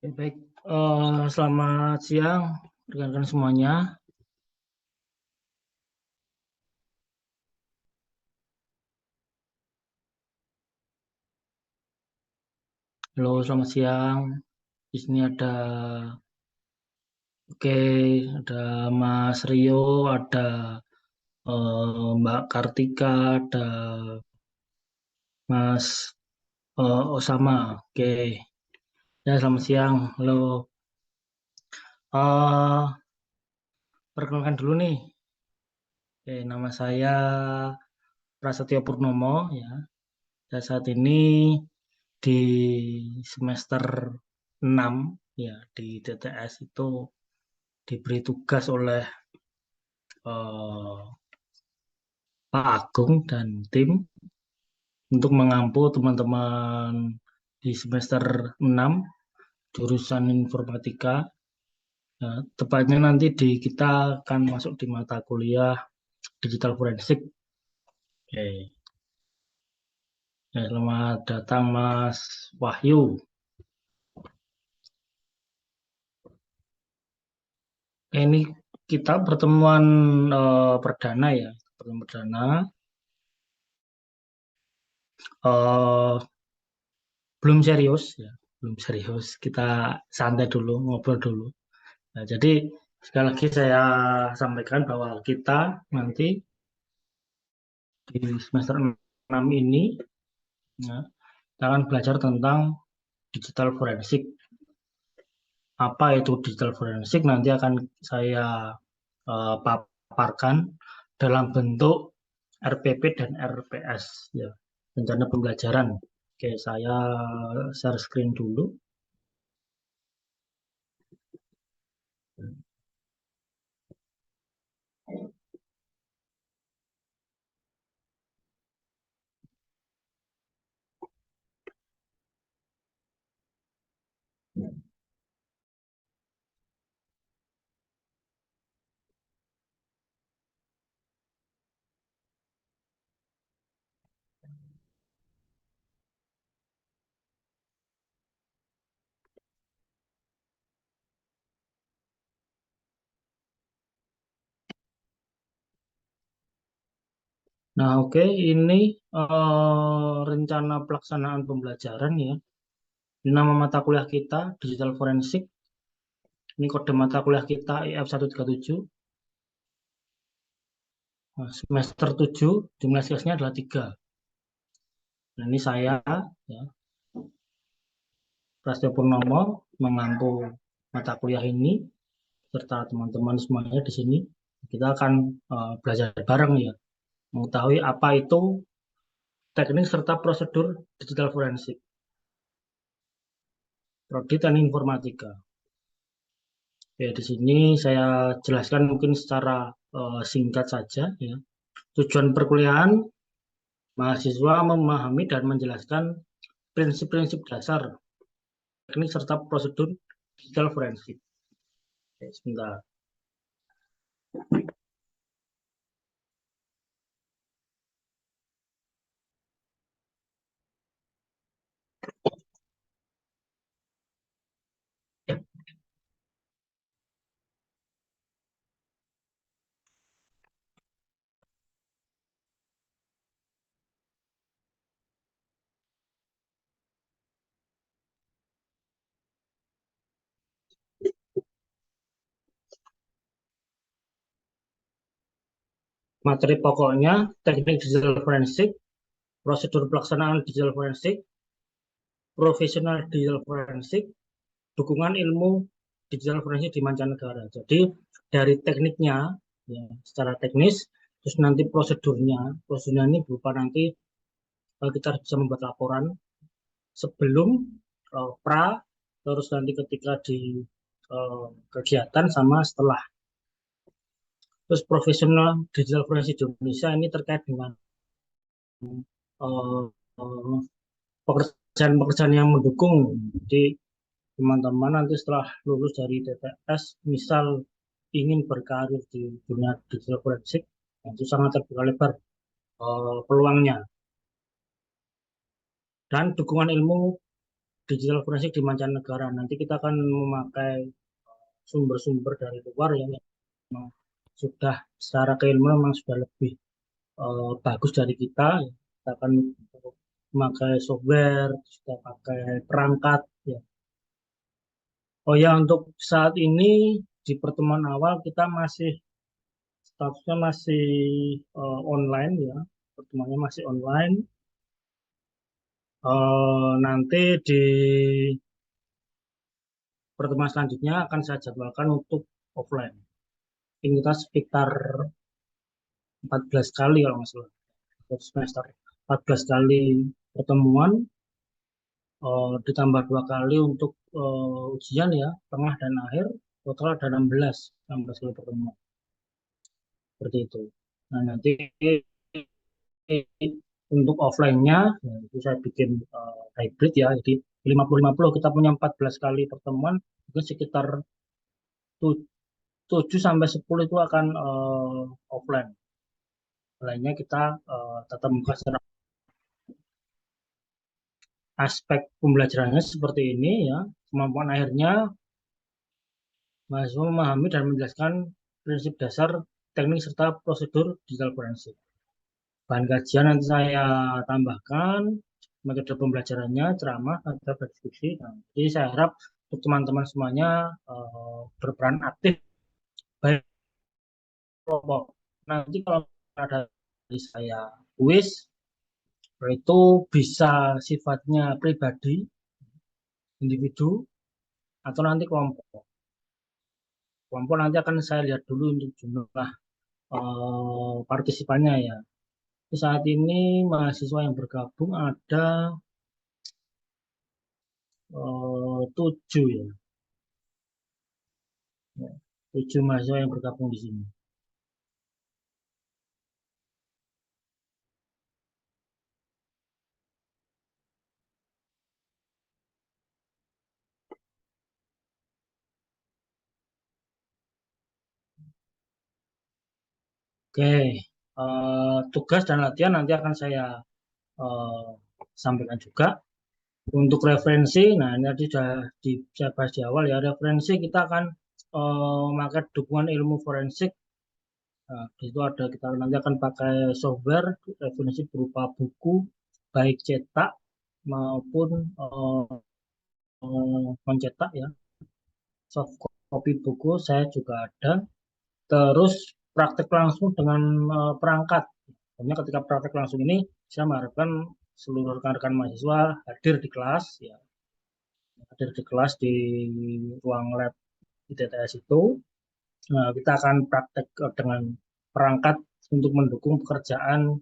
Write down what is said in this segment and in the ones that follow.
Oke, baik. Selamat siang rekan-rekan semuanya. Halo, selamat siang. Di sini oke, ada Mas Rio, ada Mbak Kartika, ada Mas Osama. Oke, ya selamat siang. Halo. eh Perkenalkan dulu nih. Oke, nama saya Prasetyo Purnomo ya. Dan saat ini di semester 6 ya di TTS itu diberi tugas oleh eh, Pak Agung dan tim untuk mengampu teman-teman di semester 6 jurusan informatika. Ya, tepatnya nanti kita akan masuk di mata kuliah digital forensik. Oke. Ya, selamat datang Mas Wahyu. Ini kita pertemuan perdana ya, pertemuan perdana. eh Belum serius ya, belum serius. Kita santai dulu, ngobrol dulu. Nah, jadi sekali lagi saya sampaikan bahwa kita nanti di semester 6 ini ya, kita akan belajar tentang digital forensik. Apa itu digital forensik? Nanti akan saya paparkan dalam bentuk RPP dan RPS ya, rencana pembelajaran. Oke, saya share screen dulu. Nah, oke, ini rencana pelaksanaan pembelajaran ya. Ini nama mata kuliah kita, Digital Forensik. Ini kode mata kuliah kita IF137. Nah, semester 7, jumlah kelasnya adalah 3. Nah, ini saya, ya, Prasetyo Purnomo, mengampu mata kuliah ini, serta teman-teman semuanya di sini. Kita akan belajar bareng ya, mengetahui apa itu teknik serta prosedur digital forensik, prodi teknik informatika. Ya, di sini saya jelaskan mungkin secara singkat saja ya. Tujuan perkuliahan mahasiswa memahami dan menjelaskan prinsip-prinsip dasar teknik serta prosedur digital forensik. Oke, sebentar. Materi pokoknya teknik digital forensik, prosedur pelaksanaan digital forensik, profesional digital forensik, dukungan ilmu digital forensik di mancanegara. Jadi dari tekniknya, ya, secara teknis, terus nanti prosedurnya ini berupa nanti kita bisa membuat laporan sebelum pra, terus nanti ketika di kegiatan sama setelah. Terus profesional digital forensik Indonesia ini terkait dengan eh, eh, pekerjaan-pekerjaan yang mendukung. Jadi teman-teman nanti setelah lulus dari TTS, misal ingin berkarir di dunia digital forensik, itu sangat terbuka lebar peluangnya. Dan dukungan ilmu digital forensik di mancanegara. Nanti kita akan memakai sumber-sumber dari luar yang memang sudah secara keilmuan memang sudah lebih bagus dari kita. Kita akan memakai software, sudah pakai perangkat. Ya. Oh ya, untuk saat ini di pertemuan awal kita masih statusnya masih online ya, pertemuannya masih online. Nanti di pertemuan selanjutnya akan saya jadwalkan untuk offline. Ini kita sekitar 14 kali kalau nggak salah, satu semester 14 kali pertemuan, ditambah 2 kali untuk ujian ya, tengah dan akhir, total ada 16 kali pertemuan seperti itu. Nah nanti untuk offline-nya ya, itu saya bikin hybrid ya, jadi 50-50 kita punya 14 kali pertemuan, itu sekitar 7 sampai 10 itu akan offline. Lainnya kita tatap muka secara aspek pembelajarannya seperti ini ya. Kemampuan akhirnya mahasiswa memahami dan menjelaskan prinsip dasar teknik serta prosedur digital forensik. Bahan kajian nanti saya tambahkan metode pembelajarannya, ceramah, atau berdiskusi. Nah, jadi saya harap untuk teman-teman semuanya berperan aktif baik kelompok. Nanti kalau ada dari saya kuis itu bisa sifatnya pribadi, individu, atau nanti kelompok. Kelompok nanti akan saya lihat dulu untuk jumlah partisipannya ya. Saat ini mahasiswa yang bergabung ada 7 ya. Ya, 7 mahasiswa yang bergabung di sini. Oke, tugas dan latihan nanti akan saya eh, sampaikan juga. Untuk referensi, nah ini tadi sudah saya bahas di awal ya. Referensi kita akan memakai dukungan ilmu forensik. Nah, di situ ada kita nanti akan pakai software referensi berupa buku, baik cetak maupun mencetak ya. Soft copy buku saya juga ada. Terus praktek langsung dengan perangkat. Hanya ketika praktek langsung ini, saya mengharapkan seluruh rekan-rekan mahasiswa hadir di kelas, ya, hadir di kelas di ruang lab ITTS itu. Nah, kita akan praktek dengan perangkat untuk mendukung pekerjaan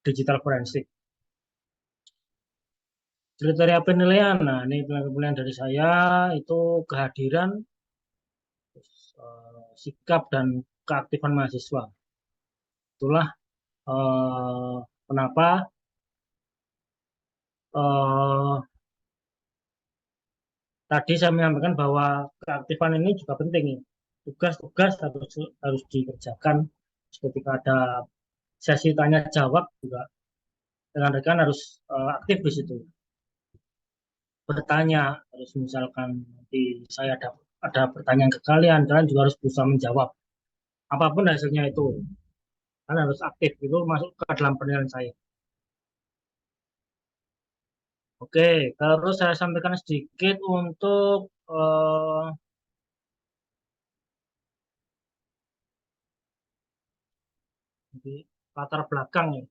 digital forensik. Kriteria penilaian, nah ini penilaian dari saya itu kehadiran, sikap dan keaktifan mahasiswa. Itulah eh, kenapa eh, tadi saya menyampaikan bahwa keaktifan ini juga penting. Tugas-tugas harus dikerjakan. Ketika ada sesi tanya jawab juga rekan-rekan harus aktif di situ. Bertanya, harus misalkan nanti saya ada pertanyaan ke kalian, kalian juga harus berusaha menjawab. Apapun hasilnya itu, kalian harus aktif. Itu masuk ke dalam penilaian saya. Oke, terus saya sampaikan sedikit untuk latar belakang ya.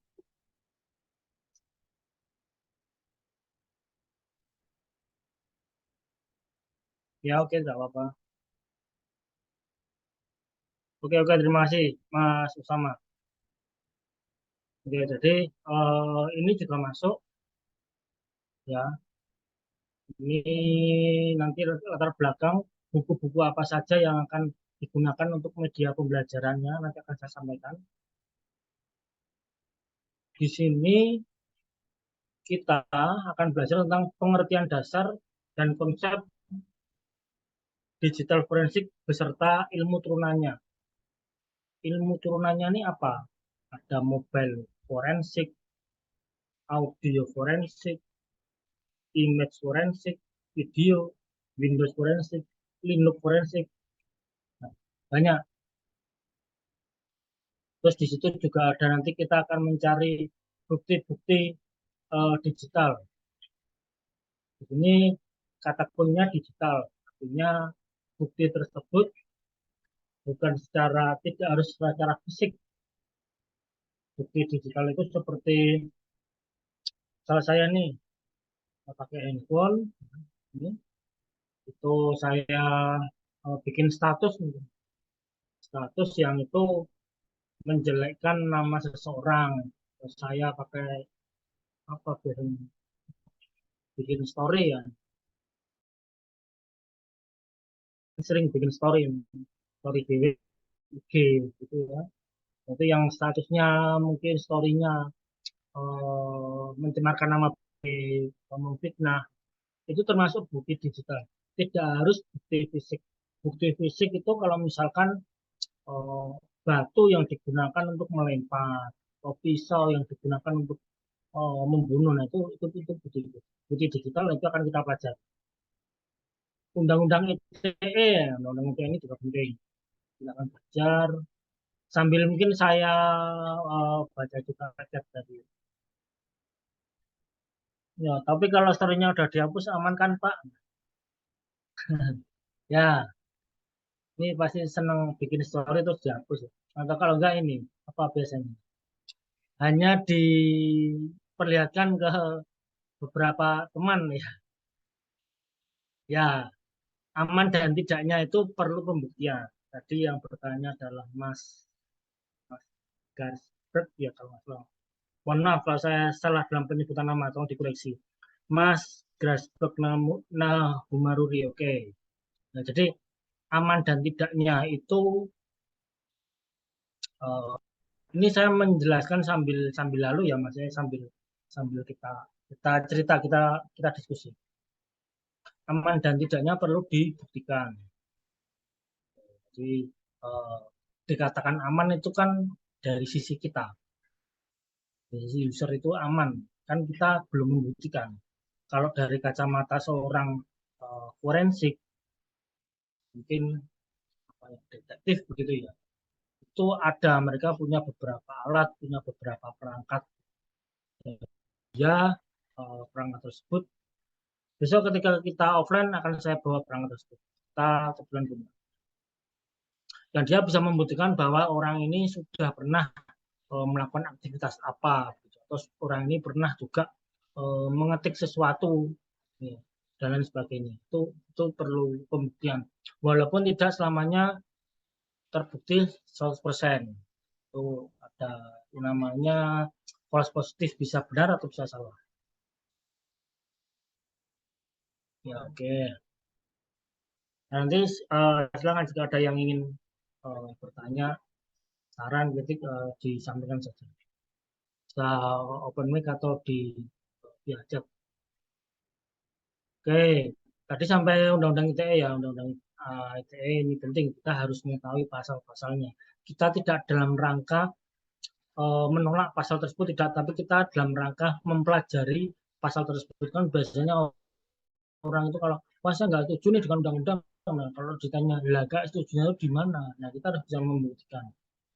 Ya oke, tidak apa-apa. Oke, oke, terima kasih Mas Usama. Oke, jadi ini juga masuk ya. Ini nanti latar belakang buku-buku apa saja yang akan digunakan untuk media pembelajarannya nanti akan saya sampaikan. Di sini kita akan belajar tentang pengertian dasar dan konsep digital forensik beserta ilmu turunannya. Ilmu turunannya ini apa? Ada mobile forensik, audio forensik, image forensik, video, Windows forensik, Linux forensik, nah, banyak. Terus di situ juga ada nanti kita akan mencari bukti-bukti digital. Di sini kata kunci digital, artinya bukti tersebut bukan tidak harus secara fisik. Bukti digital itu seperti salah saya nih pakai handphone, ini, itu saya bikin status, status yang itu menjelekkan nama seseorang. Terus saya pakai apa bikin story ya, sering bikin story di IG gitu ya. Itu yang statusnya mungkin storynya mencemarkan nama baik, memfitnah, itu termasuk bukti digital. Tidak harus bukti fisik. Bukti fisik itu kalau misalkan eh, batu yang digunakan untuk melempar, atau pisau yang digunakan untuk membunuh, nah itu bukti, bukti digital itu akan kita pelajari. Undang-undang ITE, undang-undang ITE ini juga penting. Kita akan belajar sambil mungkin saya baca juga tadi. Ya, tapi kalau story-nya udah dihapus aman kan Pak? Ya, ini pasti senang bikin story terus dihapus. Atau kalau enggak ini, apa biasanya? Hanya diperlihatkan ke beberapa teman ya. Ya, aman dan tidaknya itu perlu pembuktian. Tadi yang bertanya adalah Mas Garsberg ya kalau nggak salah. Mohon maaf kalau saya salah dalam penyebutan nama, tolong dikoreksi. Mas Grasberg Nahumaruri, oke. Nah, jadi aman dan tidaknya itu uh, ini saya menjelaskan sambil sambil lalu ya, maksudnya sambil sambil kita cerita, kita diskusi. Aman dan tidaknya perlu dibuktikan. Jadi uh, dikatakan aman itu kan dari sisi kita, dari sisi user itu aman, kan kita belum membuktikan. Kalau dari kacamata seorang forensik, mungkin detektif begitu ya, itu ada mereka punya beberapa alat, punya beberapa perangkat ya, perangkat tersebut besok ketika kita offline akan saya bawa perangkat tersebut, kita kebetulan punya, dan dia bisa membuktikan bahwa orang ini sudah pernah melakukan aktivitas apa gitu. Terus orang ini pernah juga mengetik sesuatu ya, dan lain sebagainya. Itu perlu pembuktian walaupun tidak selamanya terbukti 100%. Itu ada namanya false positif, bisa benar atau bisa salah. Ya, oke. Nanti silakan jika ada yang ingin bertanya, saran, kritik disampaikan saja. Bisa open mic atau diajak. Oke, tadi sampai undang-undang ITE ya, undang-undang ITE ini penting. Kita harus mengetahui pasal-pasalnya. Kita tidak dalam rangka menolak pasal tersebut, tidak, tapi kita dalam rangka mempelajari pasal tersebut. Kan biasanya orang itu kalau wah saya nggak setuju nih dengan undang-undang, nah kalau ditanya lah gak setujunya itu di mana, nah kita harus bisa membuktikan.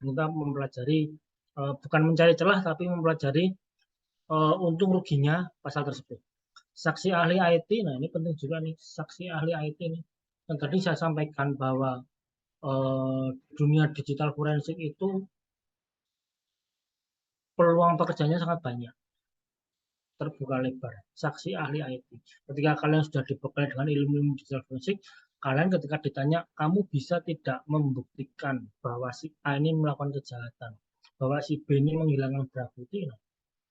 Kita mempelajari bukan mencari celah tapi mempelajari untung ruginya pasal tersebut. Saksi ahli IT, nah ini penting juga nih, saksi ahli IT ini. Dan tadi saya sampaikan bahwa dunia digital forensik itu peluang pekerjaannya sangat banyak, terbuka lebar. Saksi ahli IT. Ketika kalian sudah dibekali dengan ilmu digital forensik, kalian ketika ditanya, kamu bisa tidak membuktikan bahwa si A ini melakukan kejahatan, bahwa si B ini menghilangkan barang bukti, nah,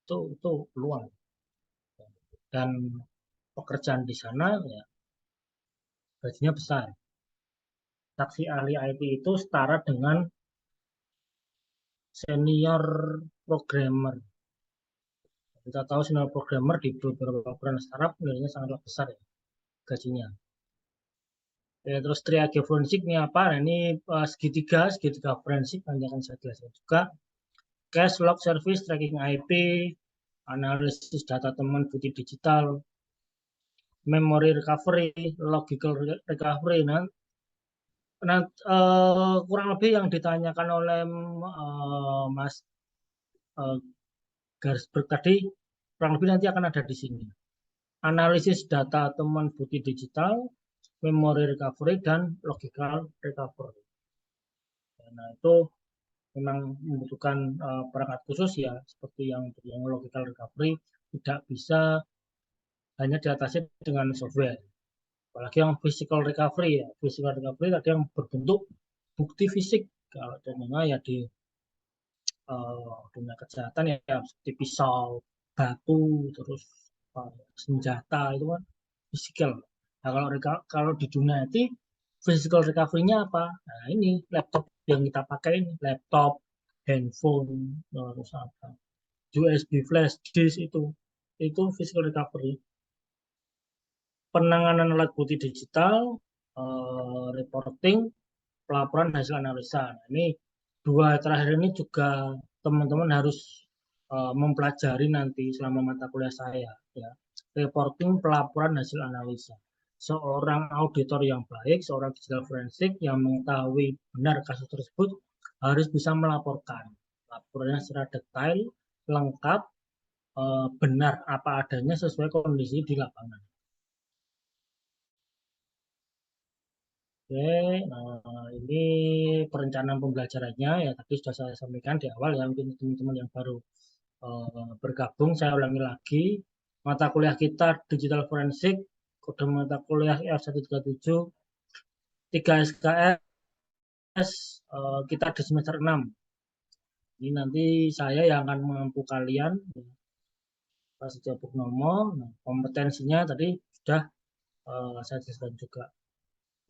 itu peluang. Dan pekerjaan di sana ya gajinya besar. Saksi ahli IT itu setara dengan senior programmer. Kita tahu senior programmer di beberapa perusahaan startup nilainya sangatlah besar ya gajinya. Ya, terus triage forensik ini apa? Nah, ini segitiga forensik nanti akan saya jelaskan juga. Cache log service, tracking IP, analisis data teman bukti digital, memory recovery, logical recovery. Nah, kurang lebih yang ditanyakan oleh Mas uh, Garisberg tadi, kurang lebih nanti akan ada di sini. Analisis data temuan bukti digital, memory recovery, dan logical recovery. Nah, itu memang membutuhkan perangkat khusus ya, seperti yang logical recovery tidak bisa hanya diatasi dengan software. Apalagi yang physical recovery ya, physical recovery tadi yang berbentuk bukti fisik. Kalau contohnya ya di dunia kesehatan ya seperti pisau, batu, terus senjata itu kan fisikal. Nah, kalau di dunia itu physical recovery-nya apa? Nah, ini laptop yang kita pakai ini, laptop, handphone, terus apa? USB flash disk itu physical recovery. Penanganan alat bukti digital, reporting, pelaporan hasil analisa. Nah, ini dua terakhir ini juga teman-teman harus mempelajari nanti selama mata kuliah saya. Ya. Reporting, pelaporan hasil analisa. Seorang auditor yang baik, seorang digital forensik yang mengetahui benar kasus tersebut harus bisa melaporkan. Laporannya secara detail, lengkap, benar apa adanya sesuai kondisi di lapangan. Oke, nah ini perencanaan pembelajarannya ya tadi sudah saya sampaikan di awal ya mungkin teman-teman yang baru bergabung saya ulangi lagi mata kuliah kita digital forensik kode mata kuliah R137 3 SKS kita di semester 6. Ini nanti saya yang akan mengampu kalian Pak Setiawan Purnomo. Nah, kompetensinya tadi sudah saya jelaskan juga.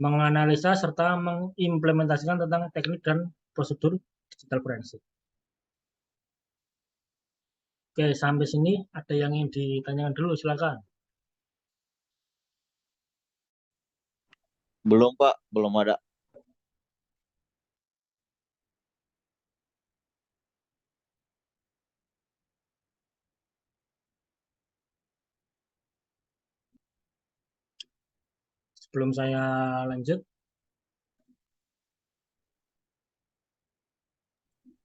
Menganalisa serta mengimplementasikan tentang teknik dan prosedur digital forensik. Oke, sampai sini ada yang ingin ditanyakan dulu, silakan. Belum, Pak. Belum ada. Sebelum saya lanjut,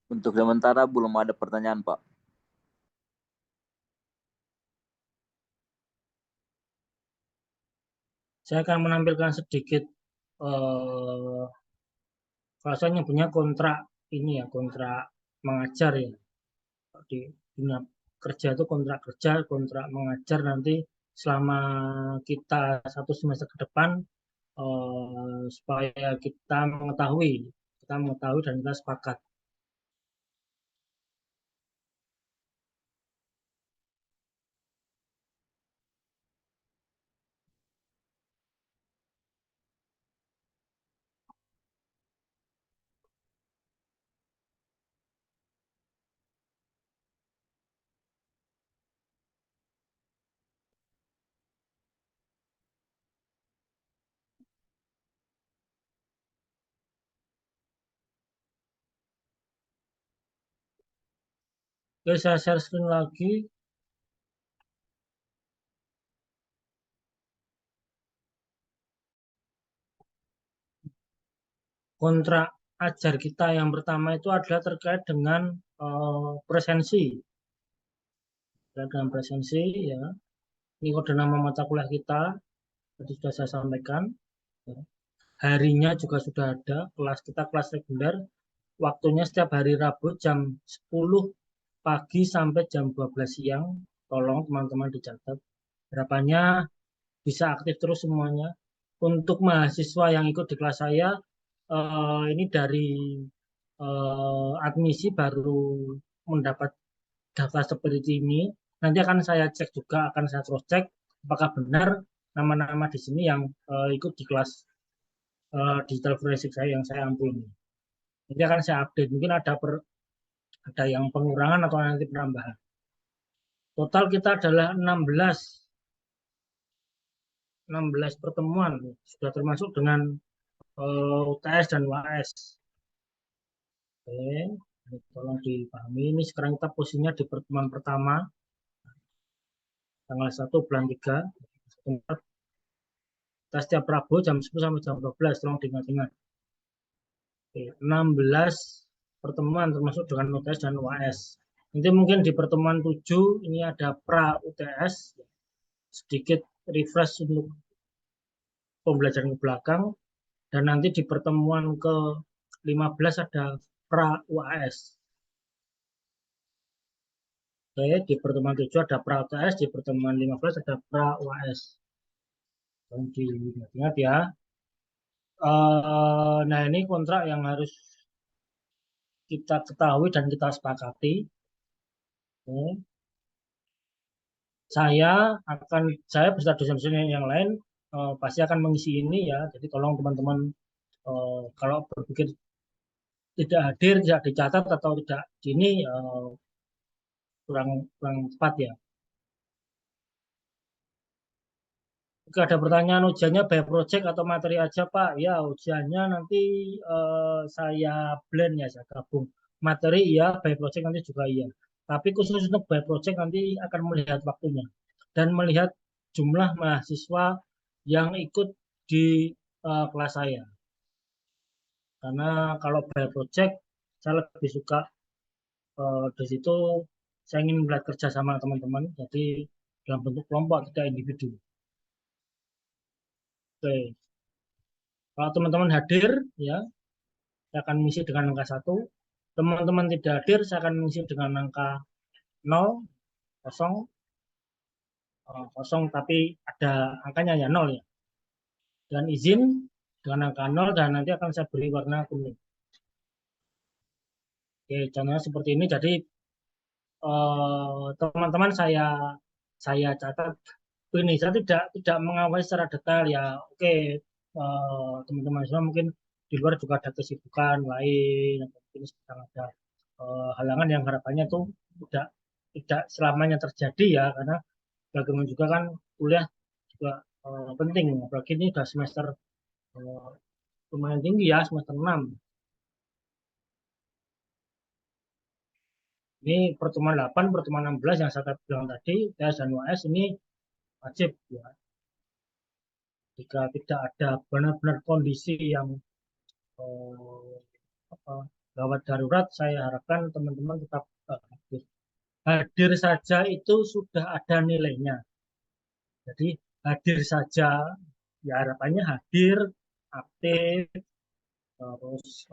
Untuk sementara belum ada pertanyaan, Pak. saya akan menampilkan sedikit bahasanya punya kontrak ini ya, kontrak mengajar ya. Di dunia kerja itu kontrak kerja, kontrak mengajar nanti selama kita satu semester ke depan supaya kita mengetahui dan kita sepakat. Oke, saya share screen lagi. Kontrak ajar kita yang pertama itu adalah terkait dengan presensi. Terkait dengan presensi, ya. Ini kode nama mata kuliah kita, tadi sudah saya sampaikan. Ya. Harinya juga sudah ada, kelas kita kelas reguler. Waktunya setiap hari Rabu jam 10 pagi sampai jam 12 siang. Tolong teman-teman dicatat. Harapannya bisa aktif terus semuanya. Untuk mahasiswa yang ikut di kelas saya, ini dari admisi baru mendapat daftar seperti ini. Nanti akan saya cek juga, akan saya cross check apakah benar nama-nama di sini yang ikut di kelas digital forensik saya yang saya ambil ini. Nanti akan saya update. Mungkin ada yang pengurangan atau nanti penambahan. Total kita adalah 16 pertemuan sudah termasuk dengan UTS dan UAS. Oke, tolong dipahami. Ini sekarang kita posisinya di pertemuan pertama tanggal 1 bulan 3. tes setiap Rabu jam 10 sampai jam 12, tolong diingat-ingat. 16 pertemuan termasuk dengan UTS dan UAS. Nanti mungkin di pertemuan 7 ini ada pra UTS, sedikit refresh untuk pembelajaran ke belakang, dan nanti di pertemuan ke-15 ada pra UAS. Oke, di pertemuan 7 ada pra UTS, di pertemuan 15 ada pra UAS. Tolong diingat ya. Nah, ini kontrak yang harus kita ketahui dan kita sepakati. Oke. Saya beserta dosen-dosen yang lain pasti akan mengisi ini ya. Jadi tolong teman-teman kalau berpikir tidak hadir, tidak dicatat atau tidak gini kurang kurang tepat ya. Jika ada pertanyaan ujiannya by project atau materi aja Pak, ya ujiannya nanti saya blend ya, saya gabung. Materi iya, by project nanti juga iya. Tapi khusus untuk by project nanti akan melihat waktunya dan melihat jumlah mahasiswa yang ikut di kelas saya. Karena kalau by project saya lebih suka di situ saya ingin melihat kerja sama teman-teman, jadi dalam bentuk kelompok tidak individu. Oke. Kalau teman-teman hadir, ya, saya akan mengisi dengan angka 1. Teman-teman tidak hadir, saya akan mengisi dengan angka 0, kosong, kosong tapi ada angkanya ya 0 ya. Dan izin dengan angka 0 dan nanti akan saya beri warna kuning. Oke, contohnya seperti ini. Jadi teman-teman saya catat ini saya tidak mengawasi secara detail ya. Oke, teman-teman semua mungkin di luar juga ada kesibukan lain atau mungkin sedang ada halangan yang harapannya itu tidak tidak selamanya terjadi ya, karena bagaimana juga kan kuliah juga penting, apalagi ini sudah semester eh, lumayan tinggi ya, semester 6. Ini pertemuan 8, pertemuan 16 yang saya bilang tadi, tes dan UAS ini wajib ya. Jika tidak ada benar-benar kondisi yang eh, apa, gawat darurat, saya harapkan teman-teman tetap hadir. Hadir saja itu sudah ada nilainya. Jadi hadir saja, ya harapannya hadir, aktif, terus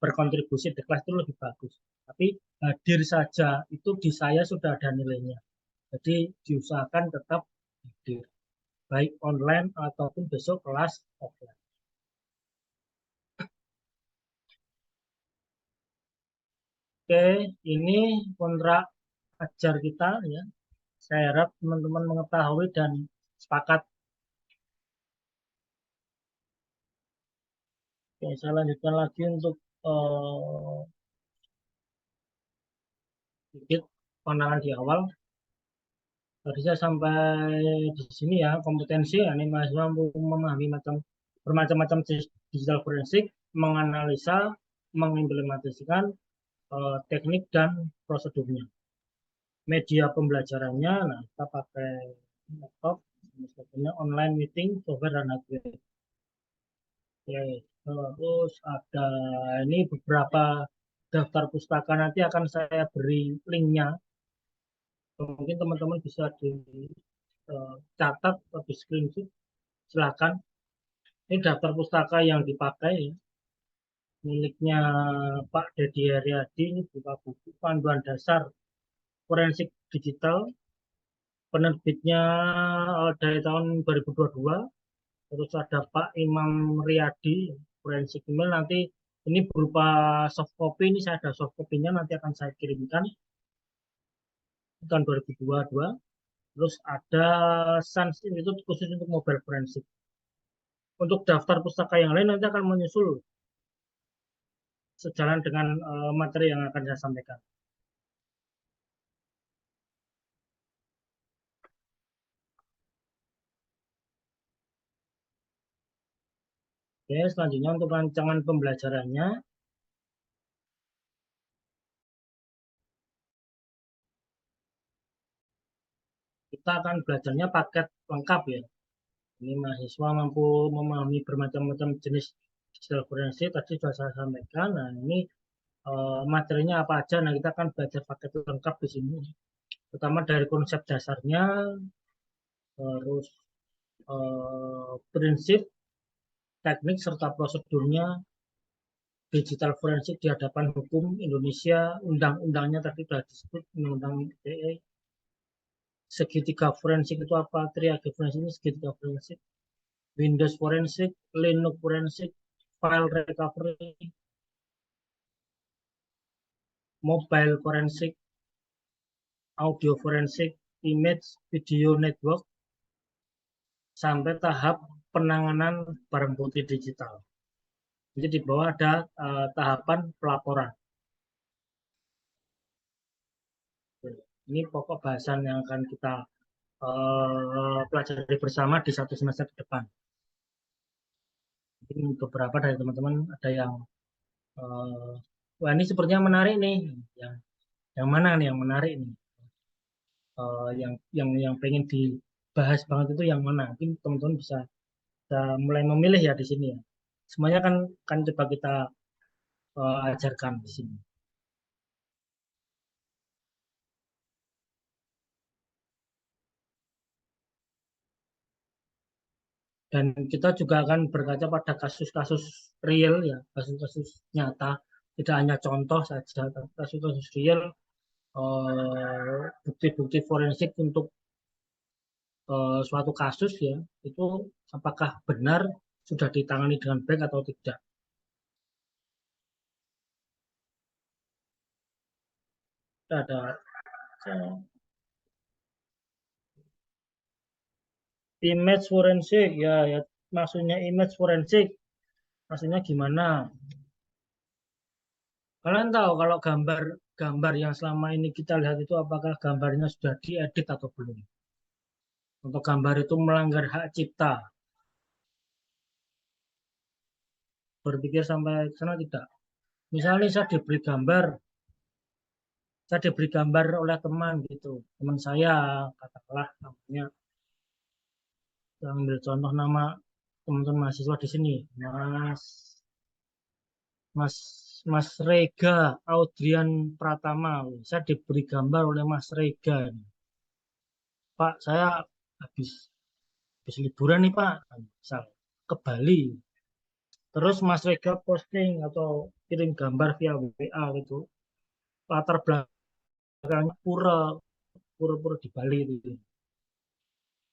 berkontribusi di kelas itu lebih bagus. Tapi hadir saja itu di saya sudah ada nilainya. Jadi diusahakan tetap hadir, baik online ataupun besok kelas offline. Oke, ini kontrak ajar kita ya. Saya harap teman-teman mengetahui dan sepakat. Oke, saya lanjutkan lagi untuk sedikit pandangan di awal. Tadi saya sampai di sini ya, kompetensi ya, ini mahasiswa mampu memahami bermacam-macam digital forensik, menganalisa, mengimplementasikan teknik dan prosedurnya. Media pembelajarannya, nah kita pakai laptop, misalnya online meeting, software dan hardware. Oke, terus ada ini beberapa daftar pustaka, nanti akan saya beri linknya. Mungkin teman-teman bisa dicatat atau di screenshot, silakan. Ini daftar pustaka yang dipakai ya. Miliknya Pak Dedi Haryadi, ini buka buku panduan dasar forensik digital. Penerbitnya dari tahun 2022. Terus ada Pak Imam Riyadi, forensik email. Nanti ini berupa soft copy, ini saya ada soft copy-nya, nanti akan saya kirimkan tahun 2022. Terus ada SANS itu khusus untuk mobile forensik. Untuk daftar pustaka yang lain nanti akan menyusul sejalan dengan materi yang akan saya sampaikan. Oke, selanjutnya untuk rancangan pembelajarannya, kita akan belajarnya paket lengkap ya. Ini mahasiswa mampu memahami bermacam-macam jenis digital forensik, tadi sudah saya sampaikan. Nah, ini materinya apa aja. Nah, kita akan belajar paket lengkap di sini. Pertama dari konsep dasarnya, terus prinsip, teknik, serta prosedurnya digital forensik di hadapan hukum Indonesia, undang-undangnya tadi sudah disebut, undang-undang ITE. Segitiga forensik itu apa? Triage forensik ini segitiga forensik. Windows forensik, Linux forensik, file recovery, mobile forensik, audio forensik, image video network, sampai tahap penanganan barang bukti digital. Jadi di bawah ada tahapan pelaporan. Ini pokok bahasan yang akan kita pelajari bersama di satu semester ke depan. Mungkin beberapa dari teman-teman ada yang wah ini sepertinya menarik nih. Yang mana nih yang menarik nih? Yang pengen dibahas banget itu yang mana? Mungkin teman-teman bisa mulai memilih ya di sini ya. Semuanya kan coba kita ajarkan di sini. Dan kita juga akan berkaca pada kasus-kasus real ya, kasus-kasus nyata, tidak hanya contoh saja, tapi kasus-kasus real, bukti-bukti forensik untuk suatu kasus ya, itu apakah benar sudah ditangani dengan baik atau tidak. Kita ada image forensik ya, maksudnya image forensik maksudnya gimana? Kalian tahu kalau gambar yang selama ini kita lihat itu apakah gambarnya sudah diedit atau belum? Untuk gambar itu melanggar hak cipta. Berpikir sampai ke sana tidak? Misalnya saya diberi gambar oleh teman gitu. Teman saya katakanlah namanya, saya ambil contoh nama teman-teman mahasiswa di sini, Mas Mas Rega Audrian Pratama. Saya diberi gambar oleh Mas Rega. Pak, saya habis liburan nih Pak, misal ke Bali. Terus Mas Rega posting atau kirim gambar via WA gitu. Latar belakangnya pura-pura di Bali itu.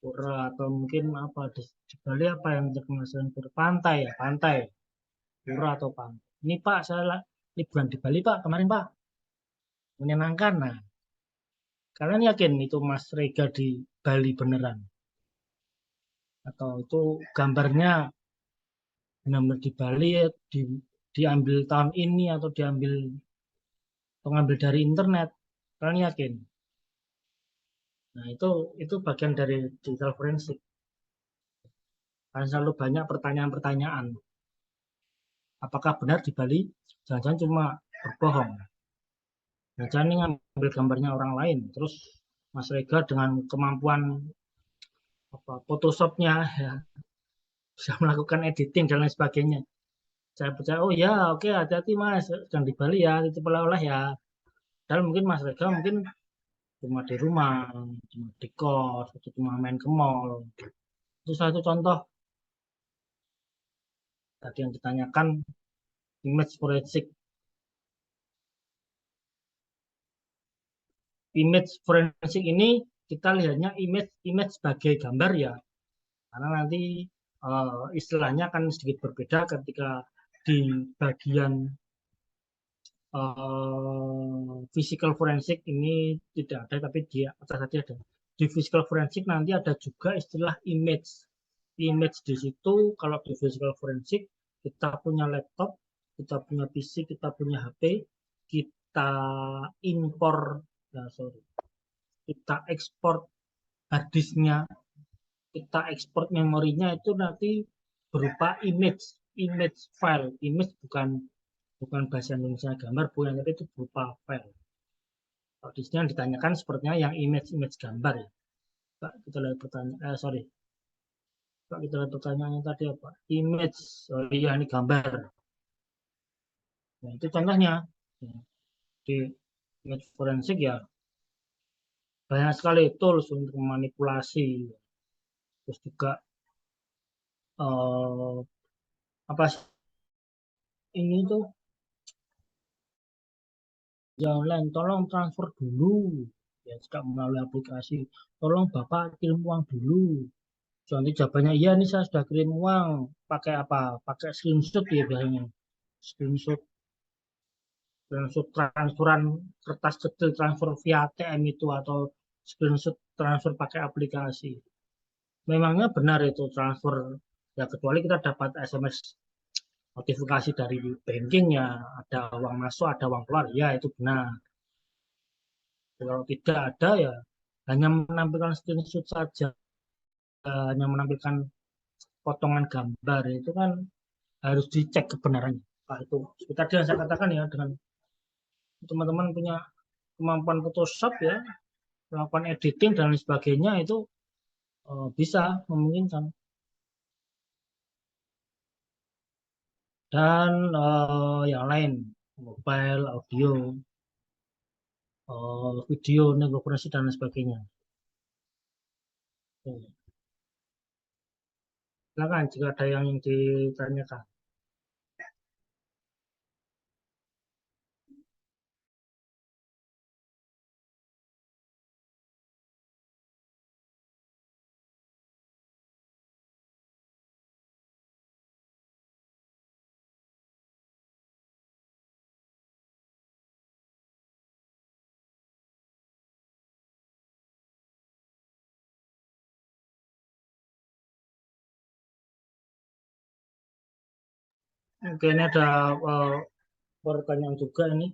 Pura atau mungkin apa di Bali apa yang terkenal pura pantai ya, pantai. Pura atau pantai. Ini Pak, saya liburan di Bali Pak, kemarin Pak. Menyenangkan. Nah, kalian yakin itu Mas Rega di Bali beneran? Atau itu gambarnya benar-benar di Bali ya, diambil tahun ini atau pengambil dari internet? Kalian yakin? Nah, itu bagian dari digital forensik. Kan selalu banyak pertanyaan-pertanyaan. Apakah benar di Bali? Jangan-jangan cuma berbohong. Jangan ini ngambil gambarnya orang lain. Terus Mas Rega dengan kemampuan Photoshopnya ya, bisa melakukan editing dan lain sebagainya. Saya percaya, oh ya, oke, hati-hati Mas, jangan di Bali ya, itu oleh ya. Dan mungkin Mas Rega mungkin cuma di rumah, cuma di kos, atau cuma main ke mall. Itu satu contoh tadi yang ditanyakan image forensik. Image forensik ini kita lihatnya image sebagai gambar ya, karena nanti istilahnya akan sedikit berbeda ketika di bagian physical forensik ini tidak ada, tapi di atas tadi ada. Di physical forensik nanti ada juga istilah image. Image di situ kalau di physical forensik kita punya laptop, kita punya PC, kita punya HP, kita impor, kita ekspor harddisknya, kita ekspor memorinya itu nanti berupa image file. Image bukan bahasa Indonesia gambar, bukan, tapi itu berupa file. Kalau di sini yang ditanyakan sepertinya yang image gambar ya. Pak, kita lihat pertanyaan, sorry. Kalau kita lihat pertanyaannya tadi apa? Image, oh iya ini gambar. Nah, itu contohnya. Ya, di image forensik ya banyak sekali tools untuk memanipulasi. Terus juga eh, apa sih ini tuh yang lain, tolong transfer dulu. Ya, tidak melalui aplikasi. Tolong Bapak kirim uang dulu. Nanti jawabannya, iya nih saya sudah kirim uang. Pakai apa? Pakai screenshot ya biasanya. Screenshot, screenshot transferan kertas kecil transfer via ATM itu atau screenshot transfer pakai aplikasi. Memangnya benar itu transfer ya kecuali kita dapat SMS notifikasi dari banking ya ada uang masuk, ada uang keluar, ya itu benar. Kalau tidak ada ya hanya menampilkan screenshot saja, hanya menampilkan potongan gambar itu kan harus dicek kebenarannya. Nah, itu seperti tadi yang saya katakan ya dengan teman-teman punya kemampuan Photoshop ya melakukan editing dan lain sebagainya itu bisa memungkinkan dan yang lain mobile audio video negosiasi dan lain sebagainya. Silakan jika ada yang ditanyakan. Oke, ini ada pertanyaan juga ini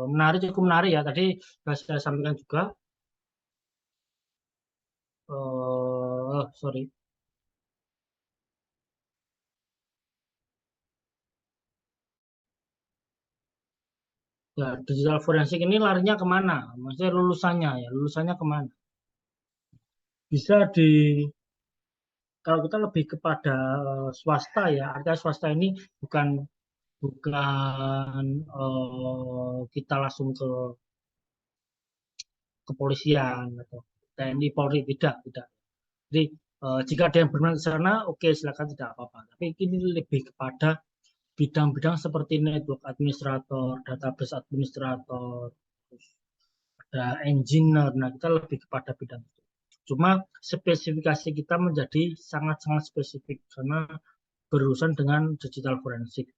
menarik, cukup menarik ya. Tadi sudah saya sampaikan juga. Sorry. Ya, digital forensik ini larinya kemana? Maksudnya lulusannya ya, lulusannya kemana? Bisa di kalau kita lebih kepada swasta ya, artinya swasta ini bukan bukan kita langsung ke kepolisian atau TNI Polri tidak tidak. Jadi jika ada yang berminat ke sana, oke silakan tidak apa-apa. Tapi ini lebih kepada bidang-bidang seperti network administrator, database administrator, terus ada engineer. Nah, kita lebih kepada bidang itu. Cuma spesifikasi kita menjadi sangat-sangat spesifik karena berurusan dengan digital forensik.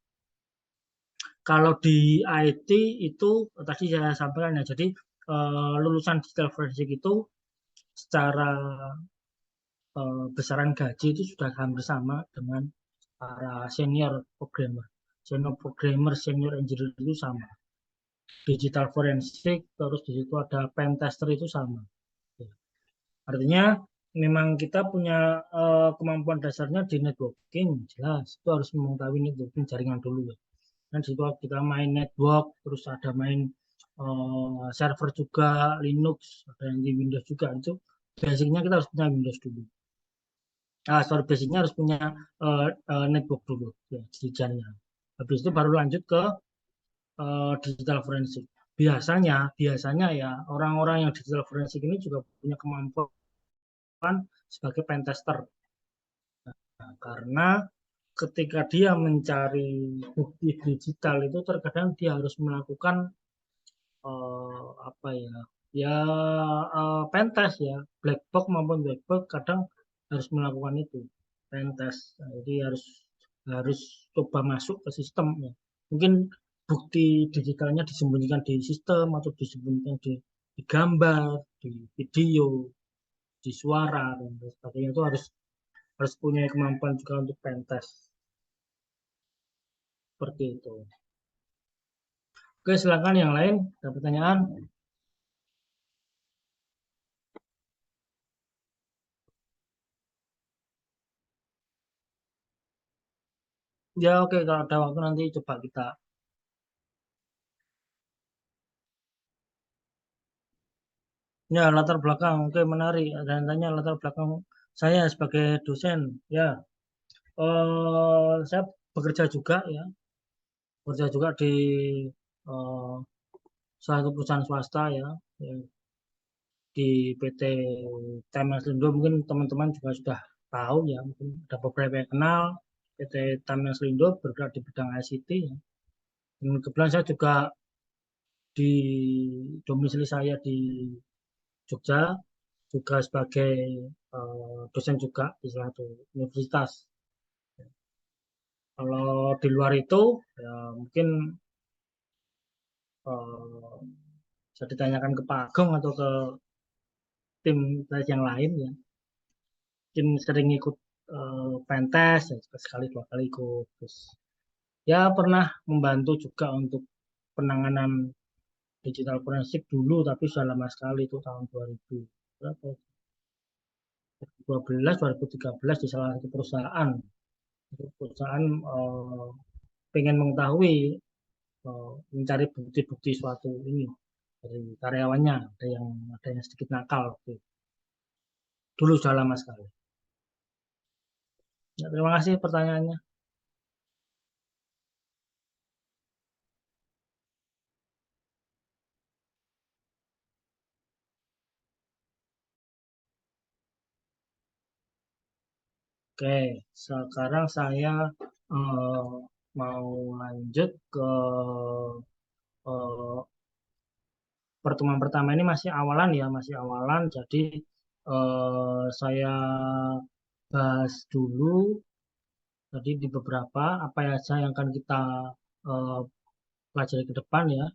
Kalau di IT itu tadi saya sampaikan ya, jadi lulusan digital forensik itu secara besaran gaji itu sudah hampir sama dengan para senior programmer. Senior programmer, senior engineer itu sama. Digital forensik, terus di situ ada pen tester itu sama. Artinya memang kita punya kemampuan dasarnya di networking, jelas. Itu harus mengetahui networking jaringan dulu ya. Dan di situ kita main network, terus ada main server juga, Linux, ada yang di Windows juga. Itu basicnya kita harus punya Windows dulu. Sorry, basicnya harus punya network dulu ya, di jaringan. Habis itu baru lanjut ke digital forensik. Biasanya ya orang-orang yang digital forensik ini juga punya kemampuan sebagai pentester. Nah, karena ketika dia mencari bukti digital itu terkadang dia harus melakukan apa ya ya pentest ya black box maupun white box kadang harus melakukan itu pentest. Nah, jadi harus harus coba masuk ke sistem ya. Mungkin bukti digitalnya disembunyikan di sistem atau disembunyikan di gambar, di video, di suara dan sebagainya itu harus punya kemampuan juga untuk pentest seperti itu. Oke, silakan yang lain ada pertanyaan. Ya oke, kalau ada waktu nanti coba kita. Ya latar belakang, oke menarik. Ada yang tanya latar belakang saya sebagai dosen, ya, saya bekerja juga ya, bekerja juga di eh, salah satu perusahaan swasta ya, ya, di PT Time Selindo. Mungkin teman-teman juga sudah tahu ya, mungkin ada beberapa yang kenal PT Time Selindo bergerak di bidang ICT ya. Dan kebetulan saya juga di domisili saya di Jogja, juga sebagai dosen juga di salah satu universitas. Kalau di luar itu, ya mungkin eh, bisa ditanyakan ke Pak Agong atau ke tim yang lain ya. Mungkin sering ikut pentas, ya, sekali dua kali ikut. Terus ya pernah membantu juga untuk penanganan digital forensik dulu, tapi sudah lama sekali itu tahun 2000 berapa? 2012, 2013 di salah satu perusahaan. Perusahaan pengen mengetahui, mencari bukti-bukti suatu ini dari karyawannya, ada yang sedikit nakal gitu. Dulu sudah lama sekali. Ya, terima kasih pertanyaannya. Oke, sekarang saya eh, mau lanjut ke eh, pertemuan pertama. Ini masih awalan ya, masih awalan. Jadi saya bahas dulu tadi di beberapa apa saja yang akan kita eh, pelajari ke depan ya.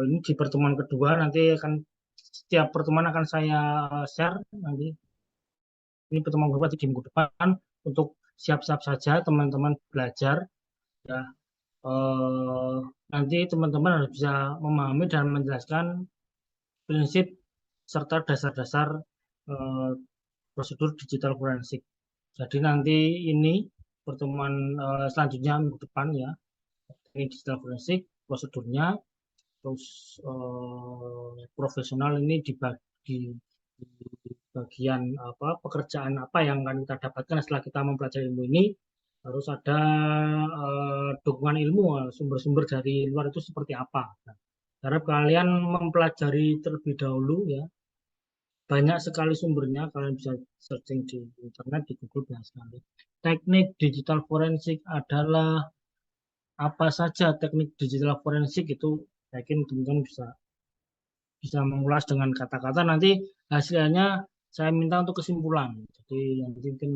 Ini di pertemuan kedua nanti akan setiap pertemuan akan saya share nanti. Ini pertemuan kedua di minggu depan untuk siap-siap saja teman-teman belajar ya. Eh, Nanti teman-teman harus bisa memahami dan menjelaskan prinsip serta dasar-dasar eh, prosedur digital forensik. Jadi nanti ini pertemuan selanjutnya minggu depan ya, ini digital forensik, prosedurnya, terus profesional ini dibagi di bagian apa pekerjaan apa yang akan kita dapatkan setelah kita mempelajari ilmu ini. Harus ada dukungan ilmu, sumber-sumber dari luar itu seperti apa. Nah, harap kalian mempelajari terlebih dahulu ya. Banyak sekali sumbernya, kalian bisa searching di internet, di Google banyak sekali. Teknik digital forensik adalah apa saja teknik digital forensik itu, saya yakin teman-teman bisa bisa mengulas dengan kata-kata. Nanti hasilnya saya minta untuk kesimpulan. Jadi nanti mungkin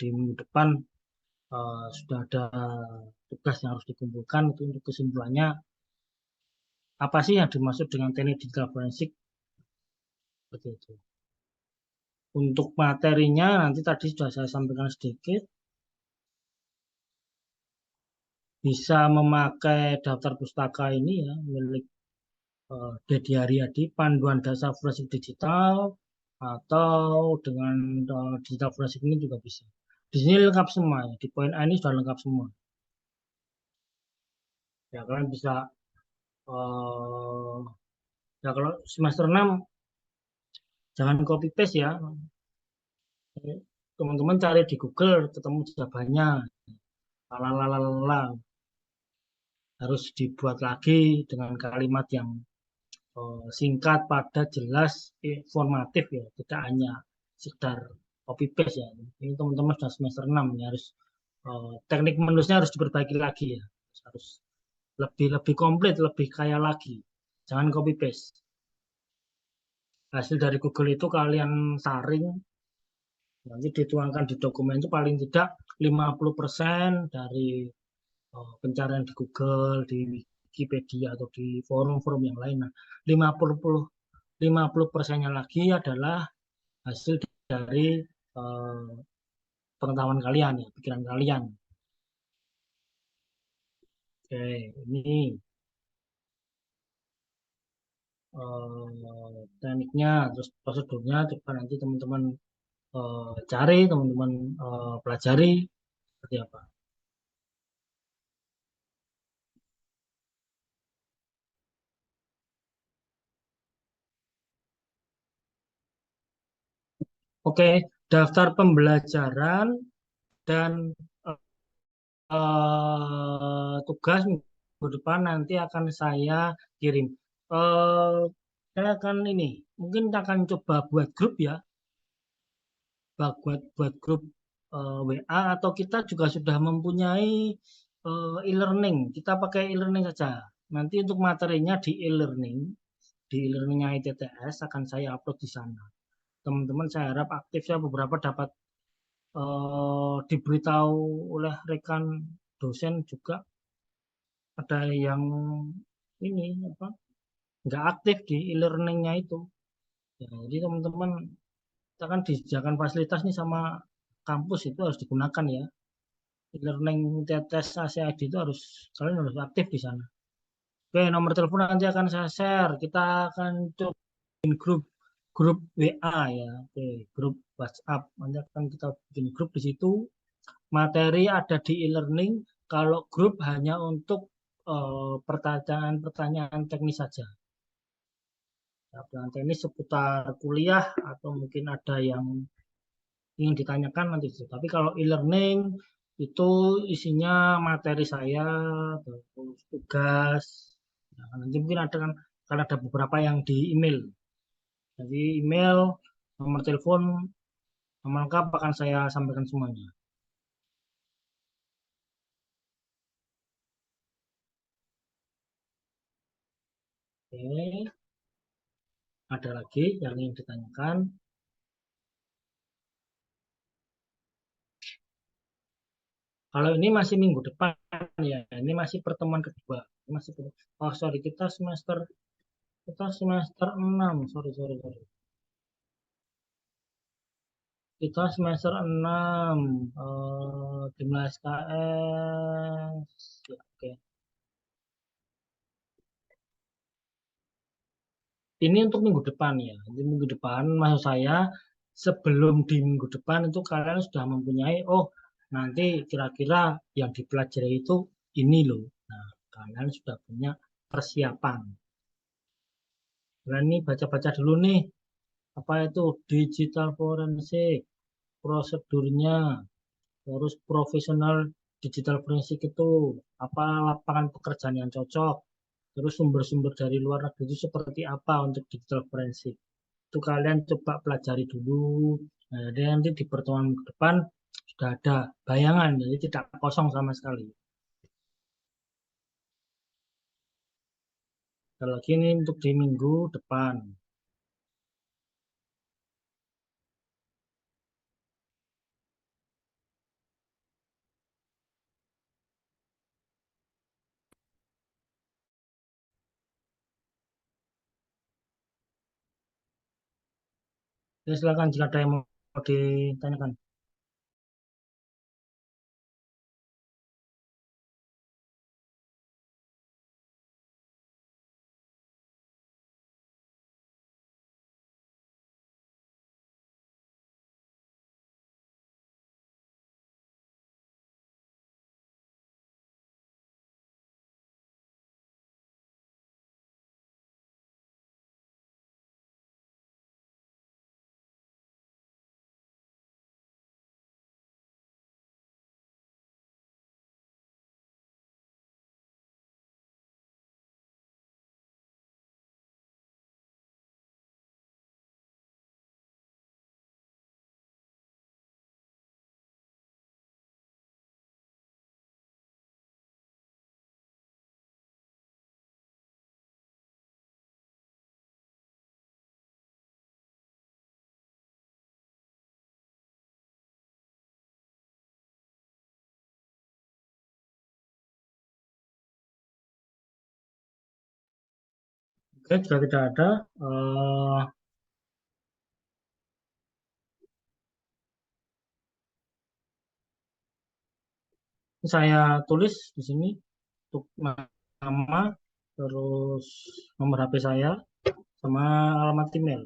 di minggu depan sudah ada tugas yang harus dikumpulkan itu untuk kesimpulannya apa sih yang dimaksud dengan teknik digital forensik seperti itu. Untuk materinya nanti tadi sudah saya sampaikan sedikit, bisa memakai daftar pustaka ini ya milik Dedi Haryadi, Panduan Dasar Forensik Digital, atau dengan digital forensik ini juga bisa. Di sini lengkap semua ya. Di poin A ini sudah lengkap semua. Ya kalian bisa eh, ya kalau semester 6 jangan copy paste ya. Teman-teman cari di Google ketemu jawabannya. Lalalala harus dibuat lagi dengan kalimat yang singkat, padat, jelas, informatif ya, tidak hanya sekedar copy paste ya. Ini teman-teman sudah semester 6 ya, harus teknik menulisnya harus diperbaiki lagi ya. Harus lebih lebih komplit, lebih kaya lagi. Jangan copy paste. Hasil dari Google itu kalian saring, nanti dituangkan di dokumen itu paling tidak 50% dari pencarian di Google, di Wikipedia atau di forum-forum yang lain. Nah, 50 persennya lagi adalah hasil dari eh, pengetahuan kalian ya, pikiran kalian. Oke, ini tekniknya, terus prosedurnya, coba nanti teman-teman cari, teman-teman pelajari seperti apa. Oke, daftar pembelajaran dan tugas minggu depan nanti akan saya kirim. Eh, saya akan ini, mungkin akan coba buat grup ya, buat grup WA atau kita juga sudah mempunyai e-learning. Kita pakai e-learning saja. Nanti untuk materinya di e-learningnya ITTS akan saya upload di sana. Teman-teman saya harap aktif ya, beberapa dapat diberitahu oleh rekan dosen juga ada yang ini apa nggak aktif di e-learningnya itu. Ya, jadi teman-teman kita kan disediakan fasilitas nih sama kampus itu harus digunakan ya. E-learning TTS ACID itu harus kalian harus aktif di sana. Oke, nomor telepon nanti akan saya share. Kita akan cobain grup WA ya. Oke, grup WhatsApp. Nanti akan kita bikin grup di situ. Materi ada di e-learning. Kalau grup hanya untuk pertanyaan-pertanyaan teknis saja. Pertanyaan teknis seputar kuliah atau mungkin ada yang ingin ditanyakan nanti. Tapi kalau e-learning itu isinya materi saya, terus tugas. Nah, nanti mungkin ada kan, akan ada beberapa yang di email. Jadi email, nomor telepon, nama lengkap akan saya sampaikan semuanya. Oke, ada lagi yang ingin ditanyakan. Kalau ini masih minggu depan ya, ini masih pertemuan kedua. Ini masih oh sorry kita semester 6 sorry sorry sorry. Kita semester 6 jumlah SKS. Ya, oke. Ini untuk minggu depan ya. Jadi minggu depan maksud saya sebelum di minggu depan itu kalian sudah mempunyai oh nanti kira-kira yang dipelajari itu ini loh. Nah, kalian sudah punya persiapan. Kalian ini baca-baca dulu nih apa itu digital forensik, prosedurnya, terus profesional digital forensik itu apa lapangan pekerjaan yang cocok, terus sumber-sumber dari luar negeri itu seperti apa untuk digital forensik. Itu kalian coba pelajari dulu. Nah, jadi nanti di pertemuan minggu depan sudah ada bayangan, jadi tidak kosong sama sekali. Kalau lagi ini untuk di minggu depan. Jadi silakan jika ada yang mau ditanyakan. Oke, jika tidak ada, saya tulis di sini untuk nama, terus nomor HP saya, sama alamat email.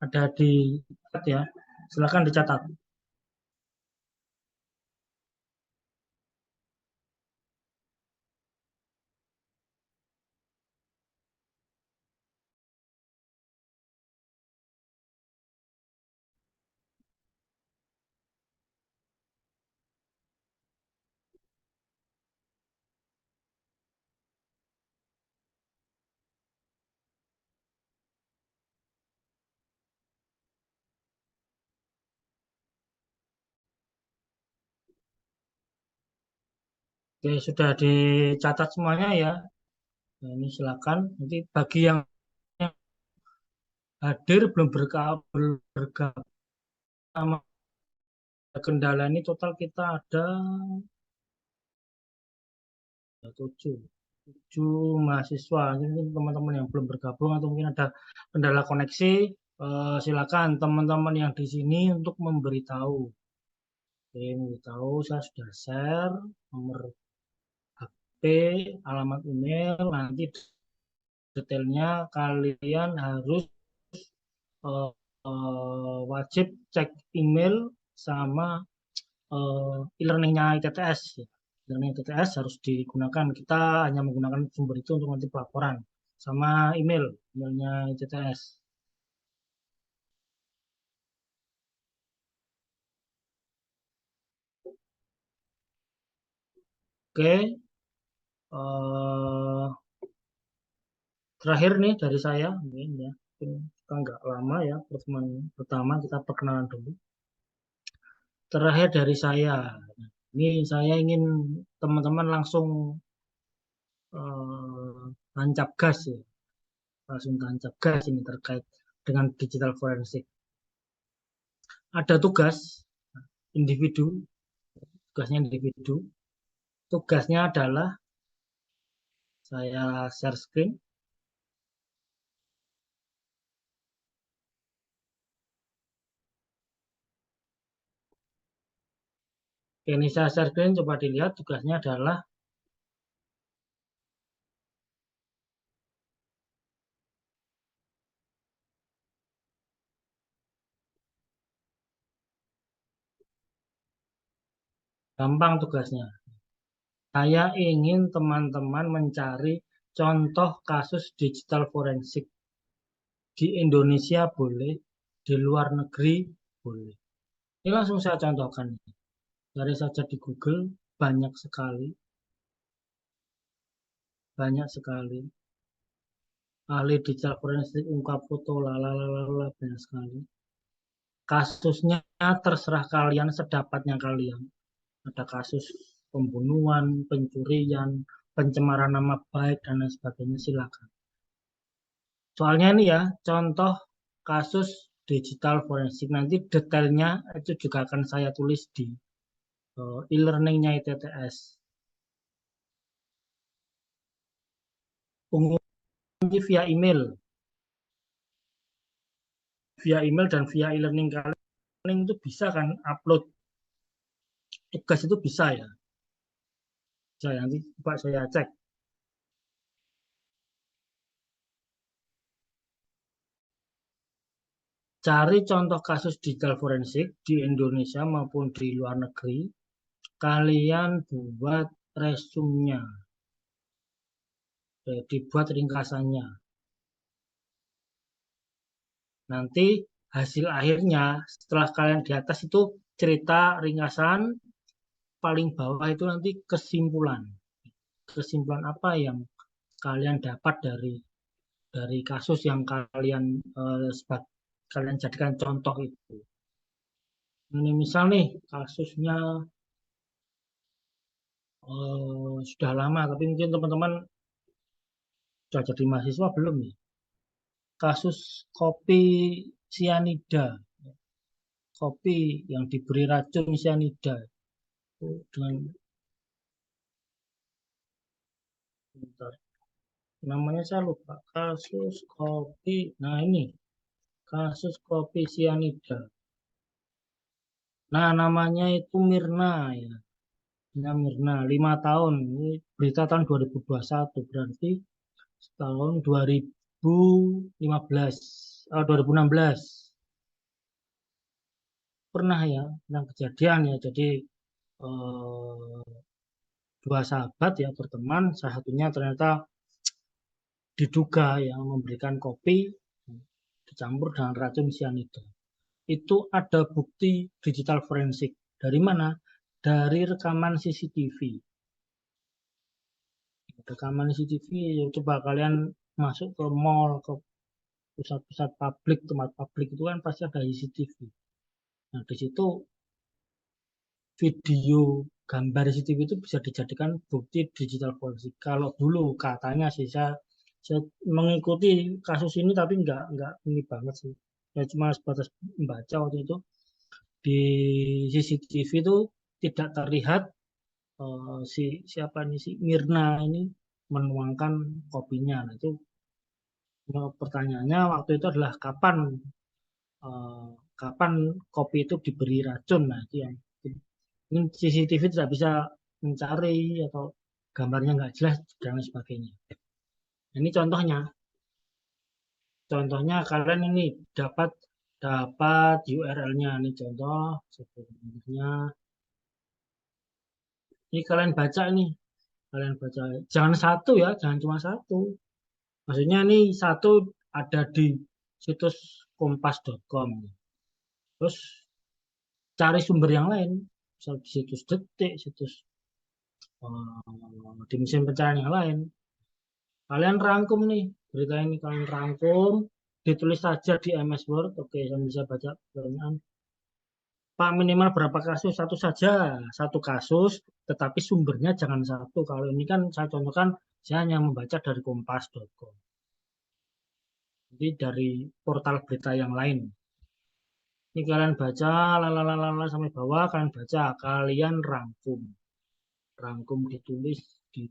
Ada di chat ya. Silakan dicatat. Oke, sudah dicatat semuanya ya. Nah, ini silakan. Nanti bagi yang hadir belum bergabung sama kendala ini total kita ada 7 mahasiswa. Ini teman-teman yang belum bergabung atau mungkin ada kendala koneksi, silakan teman-teman yang di sini untuk memberitahu. Oke, memberitahu saya sudah share nomor HP, alamat email, nanti detailnya kalian harus eh, wajib cek email sama e-learningnya ITTS. E-learning ITTS harus digunakan. Kita hanya menggunakan sumber itu untuk nanti pelaporan sama emailnya ITTS. Oke, terakhir nih dari saya, mungkin ya, kita nggak lama ya pertemuan pertama, kita perkenalan dulu. Terakhir dari saya, ini saya ingin teman-teman langsung tancap gas ya, langsung tancap gas ini terkait dengan digital forensik. Ada tugas individu, tugasnya individu. Tugasnya adalah saya share screen. Ini saya share screen, coba dilihat tugasnya adalah gampang tugasnya. Saya ingin teman-teman mencari contoh kasus digital forensik. Di Indonesia boleh, di luar negeri boleh. Ini langsung saya contohkan. Cari saja di Google, banyak sekali. Banyak sekali. Ahli digital forensik ungkap foto, lalalala, banyak sekali. Kasusnya terserah kalian, sedapatnya kalian. Ada kasus pembunuhan, pencurian, pencemaran nama baik, dan lain sebagainya, silakan. Soalnya ini ya, contoh kasus digital forensik. Nanti detailnya itu juga akan saya tulis di e-learningnya ITTS. Pengumuman via email. Via email dan via e-learning kalian itu bisa kan upload tugas itu bisa ya. Saya nanti coba saya cek. Cari contoh kasus digital forensik di Indonesia maupun di luar negeri. Kalian buat resumnya. Dibuat ringkasannya. Nanti hasil akhirnya setelah kalian di atas itu cerita ringkasan, paling bawah itu nanti kesimpulan. Kesimpulan apa yang kalian dapat dari kasus yang kalian jadikan contoh itu. Ini misal nih kasusnya sudah lama, tapi mungkin teman-teman sudah jadi mahasiswa belum nih. Kasus kopi sianida, kopi yang diberi racun sianida dengan bentar, namanya saya lupa. Kasus kopi, nah ini kasus kopi sianida. Nah namanya itu Mirna ya. Mirna 5 tahun. Ini berita tahun 2021 berarti tahun 2015, 2016. pernah ya tentang kejadian ya. Jadi eh, dua sahabat ya berteman, salah satunya ternyata diduga yang memberikan kopi dicampur dengan racun cyanida. Itu ada bukti digital forensik. Dari mana? Dari rekaman CCTV. Rekaman CCTV, ya coba kalian masuk ke mall, ke pusat-pusat publik, tempat publik itu kan pasti ada CCTV. Nah, di situ video gambar CCTV itu bisa dijadikan bukti digital forensik. Kalau dulu katanya sih saya mengikuti kasus ini tapi nggak ini banget sih. Saya cuma sebatas membaca waktu itu di CCTV itu tidak terlihat si siapa nih si Mirna ini menuangkan kopinya. Nah, itu pertanyaannya waktu itu adalah eh, kapan kopi itu diberi racun. Nah, itu yang ini CCTV tidak bisa mencari atau gambarnya nggak jelas dan lain sebagainya. Ini contohnya. Contohnya kalian ini dapat dapat URL-nya. Ini contoh sebenarnya. Ini kalian baca ini. Kalian baca. Jangan satu ya, jangan cuma satu. Maksudnya ini satu ada di situs kompas.com. Terus cari sumber yang lain. Misal di situs Detik, situs di mesin pencarian yang lain. Kalian rangkum nih berita ini, kalian rangkum, ditulis saja di MS Word. Oke, saya bisa baca pertanyaan. Pak, minimal berapa kasus? Satu saja, satu kasus, tetapi sumbernya jangan satu. Kalau ini kan saya contohkan, saya hanya membaca dari kompas.com. Jadi dari portal berita yang lain. Ini kalian baca, lalalala sampai bawah, kalian baca, kalian rangkum. Rangkum ditulis di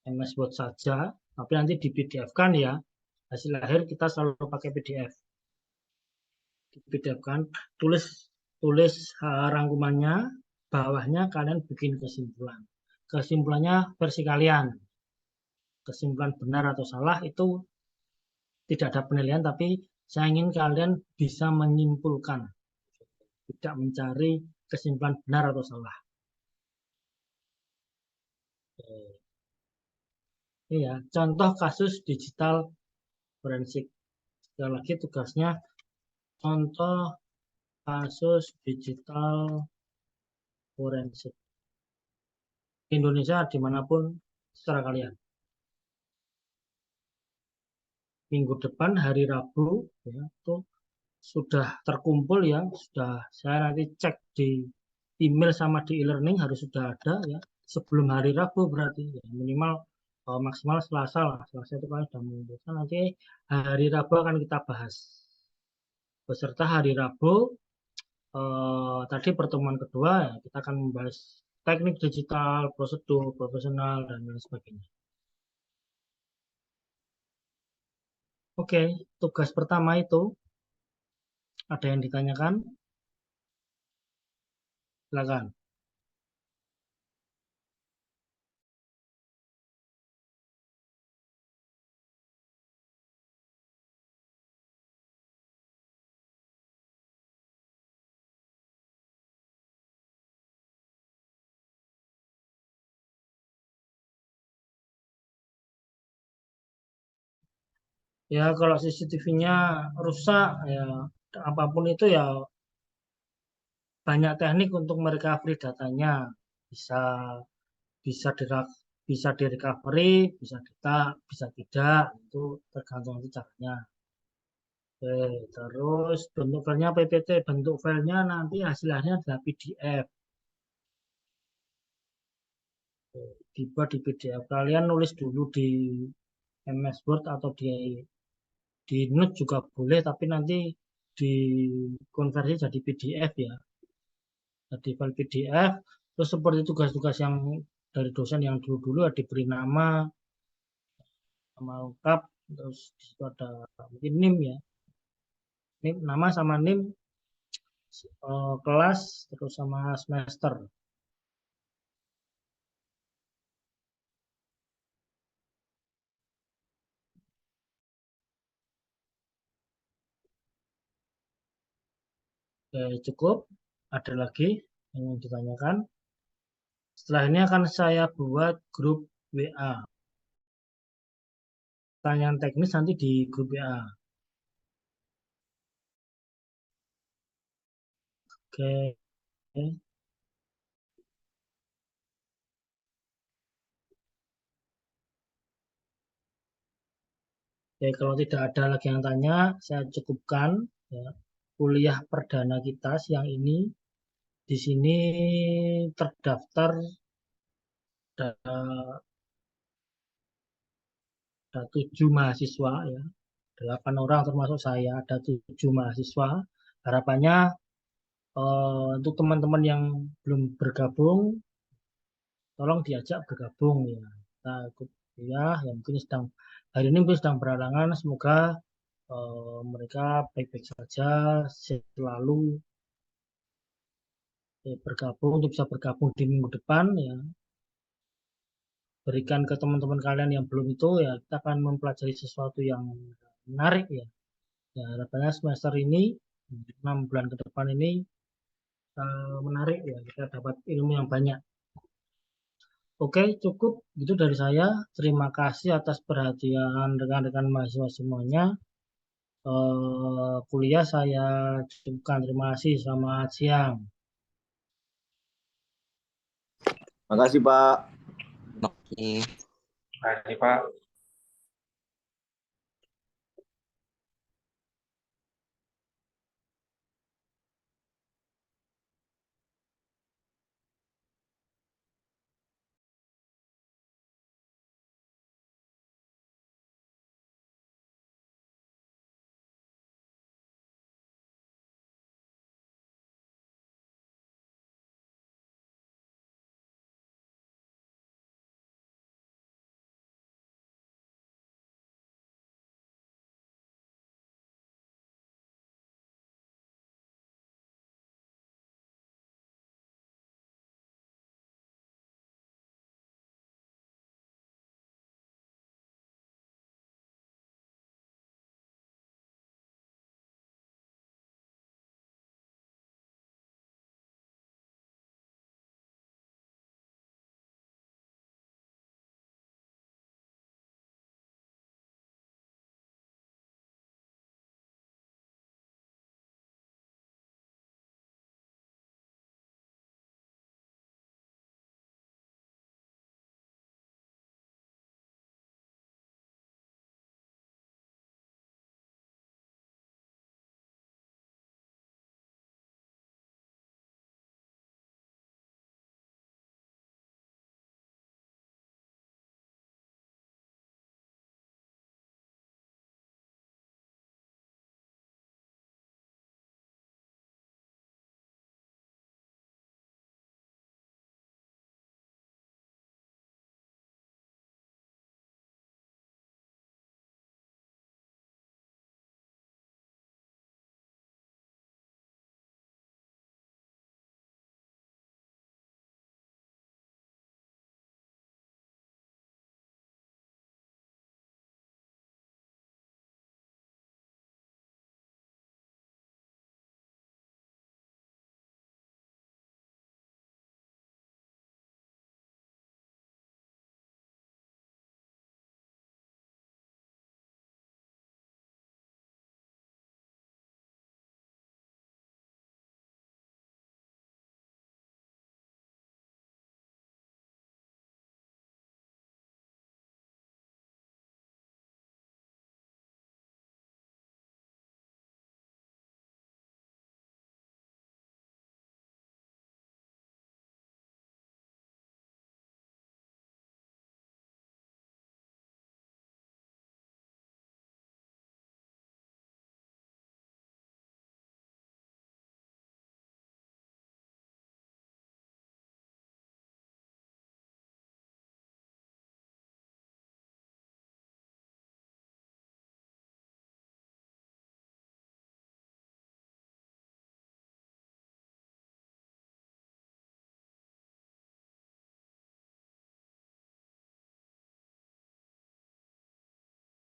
MS Word saja, tapi nanti di PDF kan ya. Hasil akhir kita selalu pakai PDF. Di PDF kan, tulis tulis rangkumannya, bawahnya kalian bikin kesimpulan. Kesimpulannya versi kalian. Kesimpulan benar atau salah itu tidak ada penilaian, tapi saya ingin kalian bisa menyimpulkan, tidak mencari kesimpulan benar atau salah. Ini ya, contoh kasus digital forensik. Sekali lagi tugasnya contoh kasus digital forensik. Indonesia dimanapun secara kalian. Minggu depan hari Rabu ya, itu sudah terkumpul ya, sudah saya nanti cek di email sama di e-learning harus sudah ada ya sebelum hari Rabu berarti ya, minimal maksimal Selasa lah. Selasa itu kan sudah mengumpulkan, nanti hari Rabu akan kita bahas beserta hari Rabu tadi pertemuan kedua ya, kita akan membahas teknik digital, prosedur, profesional dan lain sebagainya. Oke, tugas pertama itu ada yang ditanyakan? Silakan. Ya, kalau CCTV-nya rusak, ya apapun itu ya banyak teknik untuk merecovery datanya. Bisa bisa di bisa di recovery, bisa bisa tidak. Itu tergantung nanti caranya. Oke, terus bentuk filenya PPT, bentuk filenya nanti hasilnya adalah PDF. Tiba di PDF. Kalian nulis dulu di MS Word atau di Note juga boleh, tapi nanti dikonversi jadi PDF ya. Jadi file PDF, terus seperti tugas-tugas yang dari dosen yang dulu-dulu ya, diberi nama lengkap, terus di situ ada mungkin NIM ya, NIM, nama sama NIM, kelas, terus sama semester. Oke, cukup. Ada lagi yang ingin ditanyakan? Setelah ini akan saya buat grup WA. Pertanyaan teknis nanti di grup WA. Oke. Oke, kalau tidak ada lagi yang tanya, saya cukupkan ya. Kuliah perdana kita siang ini. Di sini terdaftar ada 7 mahasiswa ya. 8 orang termasuk saya, ada 7 mahasiswa. Harapannya untuk teman-teman yang belum bergabung, tolong diajak bergabung ya. Kita ikut kuliah yang mungkin hari ini mungkin sedang berhalangan. Semoga mereka baik-baik saja, selalu bergabung untuk bisa bergabung di minggu depan ya. Berikan ke teman-teman kalian yang belum itu ya, kita akan mempelajari sesuatu yang menarik ya. Ya, harapannya semester ini 6 bulan ke depan ini menarik ya, kita dapat ilmu yang banyak. Oke, cukup itu dari saya. Terima kasih atas perhatian rekan-rekan mahasiswa semuanya. Kuliah saya cukupkan. Terima kasih. Selamat siang. Makasih Pak. Oke. Makasih Pak.